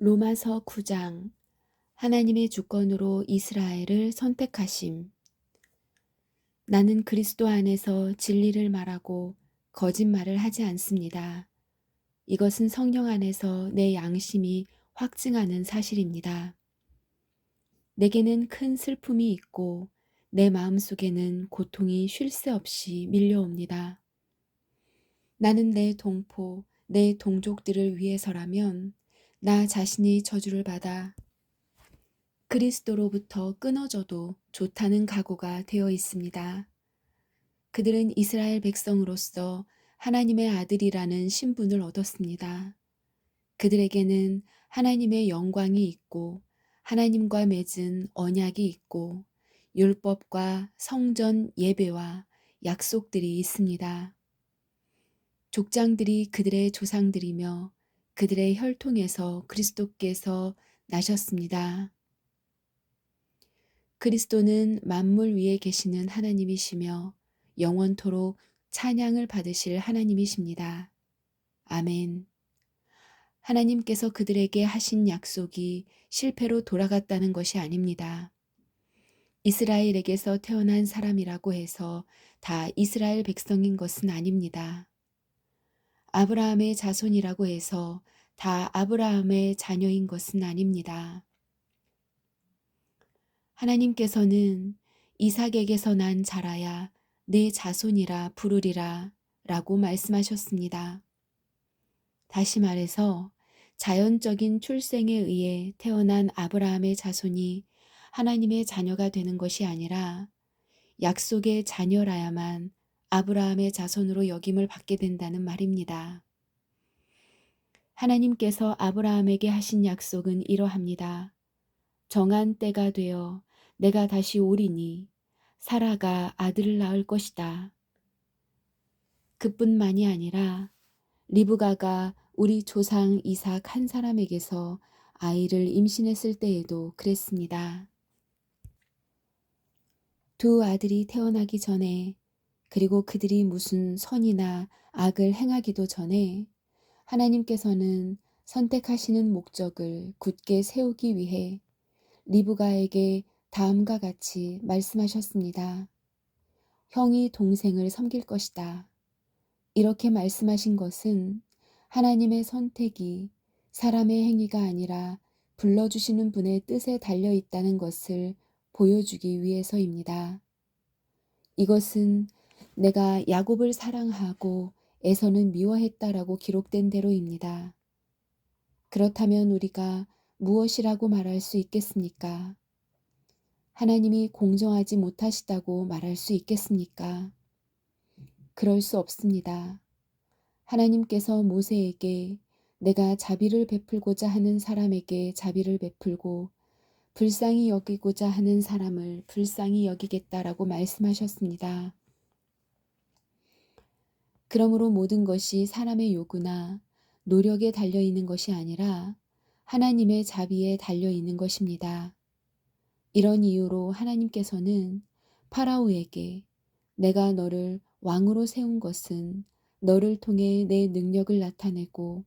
로마서 9장. 하나님의 주권으로 이스라엘을 선택하심. 나는 그리스도 안에서 진리를 말하고 거짓말을 하지 않습니다. 이것은 성령 안에서 내 양심이 확증하는 사실입니다. 내게는 큰 슬픔이 있고 내 마음속에는 고통이 쉴 새 없이 밀려옵니다. 나는 내 동포, 내 동족들을 위해서라면 나 자신이 저주를 받아 그리스도로부터 끊어져도 좋다는 각오가 되어 있습니다. 그들은 이스라엘 백성으로서 하나님의 아들이라는 신분을 얻었습니다. 그들에게는 하나님의 영광이 있고 하나님과 맺은 언약이 있고 율법과 성전 예배와 약속들이 있습니다. 족장들이 그들의 조상들이며 그들의 혈통에서 그리스도께서 나셨습니다. 그리스도는 만물 위에 계시는 하나님이시며 영원토록 찬양을 받으실 하나님이십니다. 아멘. 하나님께서 그들에게 하신 약속이 실패로 돌아갔다는 것이 아닙니다. 이스라엘에게서 태어난 사람이라고 해서 다 이스라엘 백성인 것은 아닙니다. 아브라함의 자손이라고 해서 다 아브라함의 자녀인 것은 아닙니다. 하나님께서는 이삭에게서 난 자라야 내 자손이라 부르리라 라고 말씀하셨습니다. 다시 말해서 자연적인 출생에 의해 태어난 아브라함의 자손이 하나님의 자녀가 되는 것이 아니라 약속의 자녀라야만 아브라함의 자손으로 여김을 받게 된다는 말입니다. 하나님께서 아브라함에게 하신 약속은 이러합니다. 정한 때가 되어 내가 다시 오리니 사라가 아들을 낳을 것이다. 그뿐만이 아니라 리브가가 우리 조상 이삭 한 사람에게서 아이를 임신했을 때에도 그랬습니다. 두 아들이 태어나기 전에 그리고 그들이 무슨 선이나 악을 행하기도 전에 하나님께서는 선택하시는 목적을 굳게 세우기 위해 리브가에게 다음과 같이 말씀하셨습니다. 형이 동생을 섬길 것이다. 이렇게 말씀하신 것은 하나님의 선택이 사람의 행위가 아니라 불러주시는 분의 뜻에 달려 있다는 것을 보여주기 위해서입니다. 이것은 내가 야곱을 사랑하고 에서는 미워했다라고 기록된 대로입니다. 그렇다면 우리가 무엇이라고 말할 수 있겠습니까? 하나님이 공정하지 못하시다고 말할 수 있겠습니까? 그럴 수 없습니다. 하나님께서 모세에게 내가 자비를 베풀고자 하는 사람에게 자비를 베풀고 불쌍히 여기고자 하는 사람을 불쌍히 여기겠다라고 말씀하셨습니다. 그러므로 모든 것이 사람의 요구나 노력에 달려 있는 것이 아니라 하나님의 자비에 달려 있는 것입니다. 이런 이유로 하나님께서는 파라오에게 내가 너를 왕으로 세운 것은 너를 통해 내 능력을 나타내고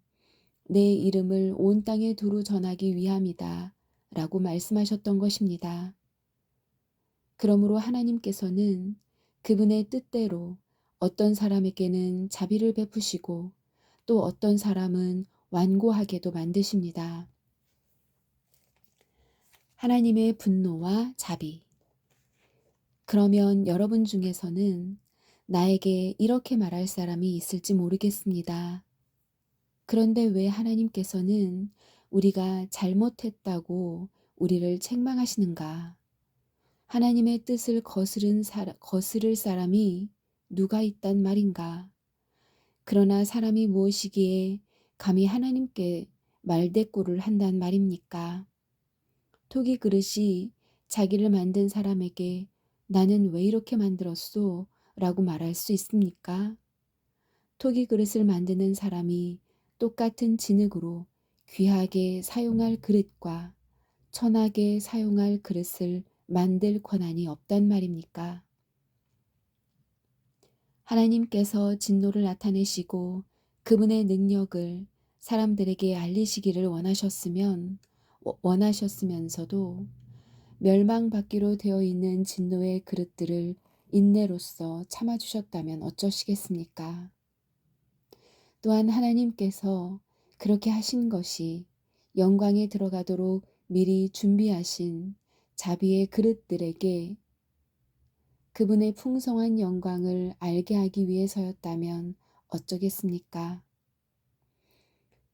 내 이름을 온 땅에 두루 전하기 위함이다 라고 말씀하셨던 것입니다. 그러므로 하나님께서는 그분의 뜻대로 어떤 사람에게는 자비를 베푸시고 또 어떤 사람은 완고하게도 만드십니다. 하나님의 분노와 자비. 그러면 여러분 중에서는 나에게 이렇게 말할 사람이 있을지 모르겠습니다. 그런데 왜 하나님께서는 우리가 잘못했다고 우리를 책망하시는가? 하나님의 뜻을 거스를 사람이 누가 있단 말인가? 그러나 사람이 무엇이기에 감히 하나님께 말대꾸를 한단 말입니까? 토기 그릇이 자기를 만든 사람에게 나는 왜 이렇게 만들었소? 라고 말할 수 있습니까? 토기 그릇을 만드는 사람이 똑같은 진흙으로 귀하게 사용할 그릇과 천하게 사용할 그릇을 만들 권한이 없단 말입니까? 하나님께서 진노를 나타내시고 그분의 능력을 사람들에게 알리시기를 원하셨으면서도 멸망받기로 되어 있는 진노의 그릇들을 인내로써 참아주셨다면 어쩌시겠습니까? 또한 하나님께서 그렇게 하신 것이 영광에 들어가도록 미리 준비하신 자비의 그릇들에게 그분의 풍성한 영광을 알게 하기 위해서였다면 어쩌겠습니까?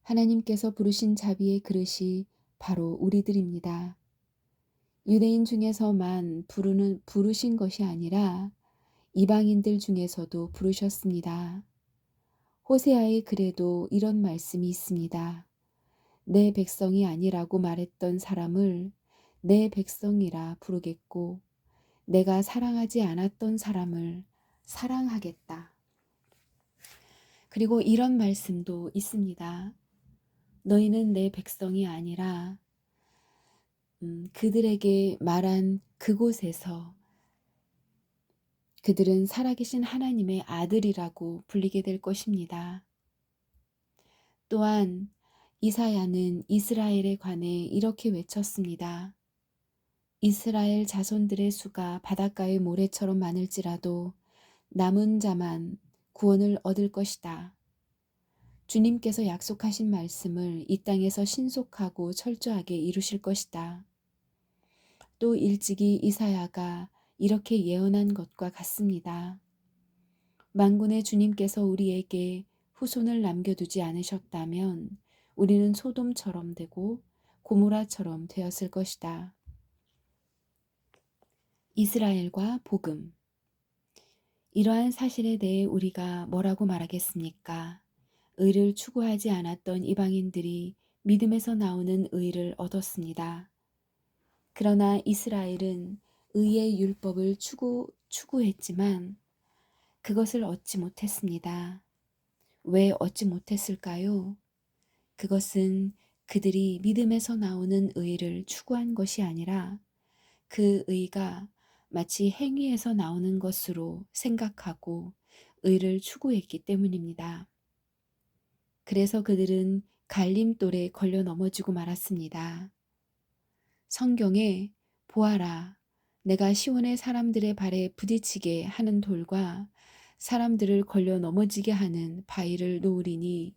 하나님께서 부르신 자비의 그릇이 바로 우리들입니다. 유대인 중에서만 부르신 것이 아니라 이방인들 중에서도 부르셨습니다. 호세아의 글에도 이런 말씀이 있습니다. 내 백성이 아니라고 말했던 사람을 내 백성이라 부르겠고 내가 사랑하지 않았던 사람을 사랑하겠다. 그리고 이런 말씀도 있습니다. 너희는 내 백성이 아니라 그들에게 말한 그곳에서 그들은 살아계신 하나님의 아들이라고 불리게 될 것입니다. 또한 이사야는 이스라엘에 관해 이렇게 외쳤습니다. 이스라엘 자손들의 수가 바닷가의 모래처럼 많을지라도 남은 자만 구원을 얻을 것이다. 주님께서 약속하신 말씀을 이 땅에서 신속하고 철저하게 이루실 것이다. 또 일찍이 이사야가 이렇게 예언한 것과 같습니다. 만군의 주님께서 우리에게 후손을 남겨두지 않으셨다면 우리는 소돔처럼 되고 고모라처럼 되었을 것이다. 이스라엘과 복음. 이러한 사실에 대해 우리가 뭐라고 말하겠습니까? 의를 추구하지 않았던 이방인들이 믿음에서 나오는 의를 얻었습니다. 그러나 이스라엘은 의의 율법을 추구했지만 그것을 얻지 못했습니다. 왜 얻지 못했을까요? 그것은 그들이 믿음에서 나오는 의를 추구한 것이 아니라 그 의가 마치 행위에서 나오는 것으로 생각하고 의를 추구했기 때문입니다. 그래서 그들은 갈림돌에 걸려 넘어지고 말았습니다. 성경에 보아라, 내가 시온의 사람들의 발에 부딪히게 하는 돌과 사람들을 걸려 넘어지게 하는 바위를 놓으리니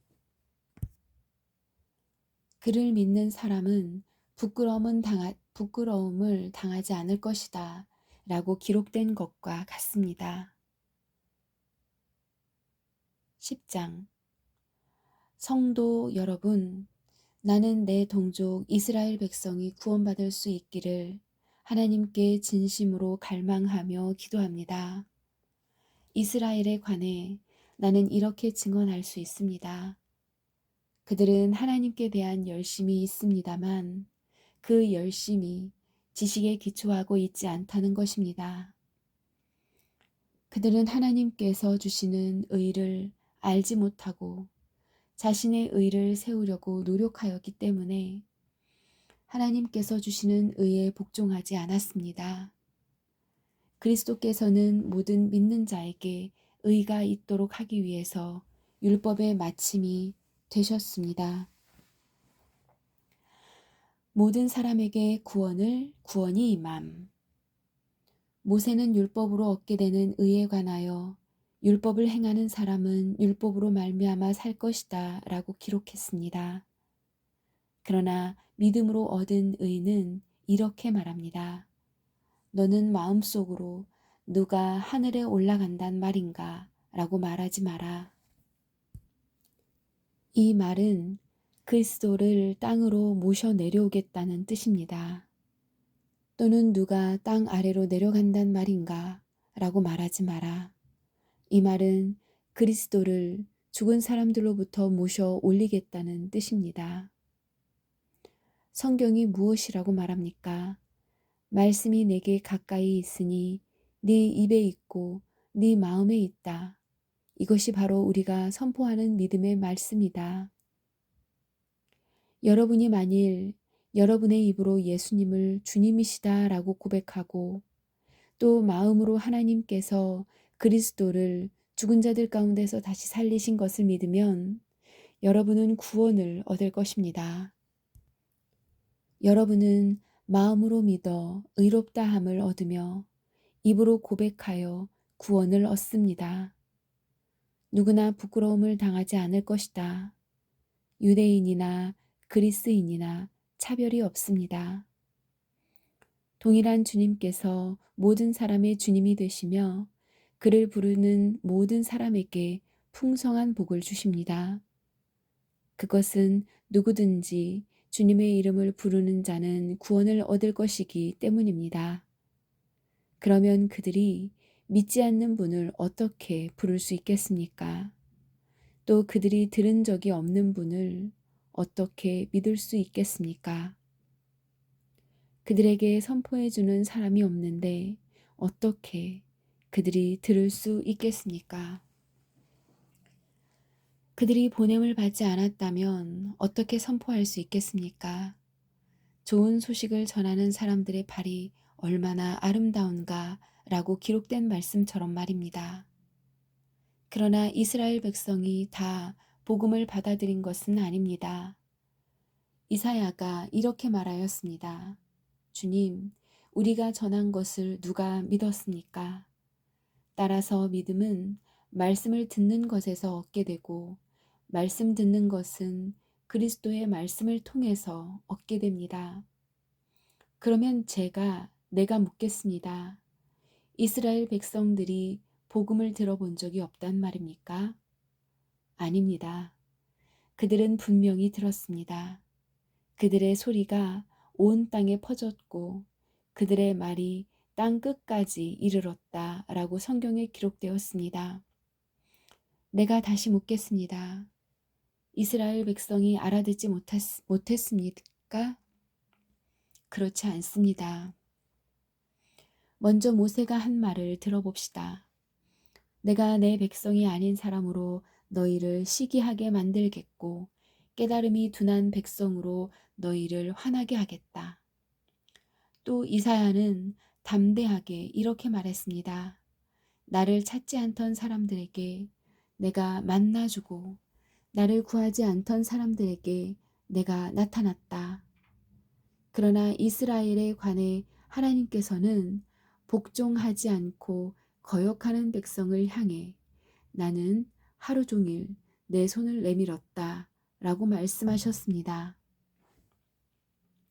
그를 믿는 사람은 부끄러움을 당하지 않을 것이다 라고 기록된 것과 같습니다. 10장. 성도 여러분, 나는 내 동족 이스라엘 백성이 구원받을 수 있기를 하나님께 진심으로 갈망하며 기도합니다. 이스라엘에 관해 나는 이렇게 증언할 수 있습니다. 그들은 하나님께 대한 열심이 있습니다만 그 열심이 지식에 기초하고 있지 않다는 것입니다. 그들은 하나님께서 주시는 의를 알지 못하고 자신의 의를 세우려고 노력하였기 때문에 하나님께서 주시는 의에 복종하지 않았습니다. 그리스도께서는 모든 믿는 자에게 의가 있도록 하기 위해서 율법의 마침이 되셨습니다. 모든 사람에게 구원이 임함. 모세는 율법으로 얻게 되는 의에 관하여 율법을 행하는 사람은 율법으로 말미암아 살 것이다 라고 기록했습니다. 그러나 믿음으로 얻은 의는 이렇게 말합니다. 너는 마음속으로 누가 하늘에 올라간단 말인가 라고 말하지 마라. 이 말은 그리스도를 땅으로 모셔 내려오겠다는 뜻입니다. 또는 누가 땅 아래로 내려간단 말인가 라고 말하지 마라. 이 말은 그리스도를 죽은 사람들로부터 모셔 올리겠다는 뜻입니다. 성경이 무엇이라고 말합니까? 말씀이 내게 가까이 있으니 네 입에 있고 네 마음에 있다. 이것이 바로 우리가 선포하는 믿음의 말씀이다. 여러분이 만일 여러분의 입으로 예수님을 주님이시다 라고 고백하고 또 마음으로 하나님께서 그리스도를 죽은 자들 가운데서 다시 살리신 것을 믿으면 여러분은 구원을 얻을 것입니다. 여러분은 마음으로 믿어 의롭다함을 얻으며 입으로 고백하여 구원을 얻습니다. 누구나 부끄러움을 당하지 않을 것이다. 유대인이나 그리스인이나 차별이 없습니다. 동일한 주님께서 모든 사람의 주님이 되시며 그를 부르는 모든 사람에게 풍성한 복을 주십니다. 그것은 누구든지 주님의 이름을 부르는 자는 구원을 얻을 것이기 때문입니다. 그러면 그들이 믿지 않는 분을 어떻게 부를 수 있겠습니까? 또 그들이 들은 적이 없는 분을 어떻게 믿을 수 있겠습니까? 그들에게 선포해 주는 사람이 없는데 어떻게 그들이 들을 수 있겠습니까? 그들이 보냄을 받지 않았다면 어떻게 선포할 수 있겠습니까? 좋은 소식을 전하는 사람들의 발이 얼마나 아름다운가 라고 기록된 말씀처럼 말입니다. 그러나 이스라엘 백성이 다 복음을 받아들인 것은 아닙니다. 이사야가 이렇게 말하였습니다. 주님, 우리가 전한 것을 누가 믿었습니까? 따라서 믿음은 말씀을 듣는 것에서 얻게 되고 말씀 듣는 것은 그리스도의 말씀을 통해서 얻게 됩니다. 그러면 내가 묻겠습니다. 이스라엘 백성들이 복음을 들어본 적이 없단 말입니까? 아닙니다. 그들은 분명히 들었습니다. 그들의 소리가 온 땅에 퍼졌고 그들의 말이 땅 끝까지 이르렀다 라고 성경에 기록되었습니다. 내가 다시 묻겠습니다. 이스라엘 백성이 알아듣지 못했습니까? 그렇지 않습니다. 먼저 모세가 한 말을 들어봅시다. 내가 내 백성이 아닌 사람으로 너희를 시기하게 만들겠고 깨달음이 둔한 백성으로 너희를 화나게 하겠다. 또 이사야는 담대하게 이렇게 말했습니다. 나를 찾지 않던 사람들에게 내가 만나주고 나를 구하지 않던 사람들에게 내가 나타났다. 그러나 이스라엘에 관해 하나님께서는 복종하지 않고 거역하는 백성을 향해 나는 하루 종일 내 손을 내밀었다 라고 말씀하셨습니다.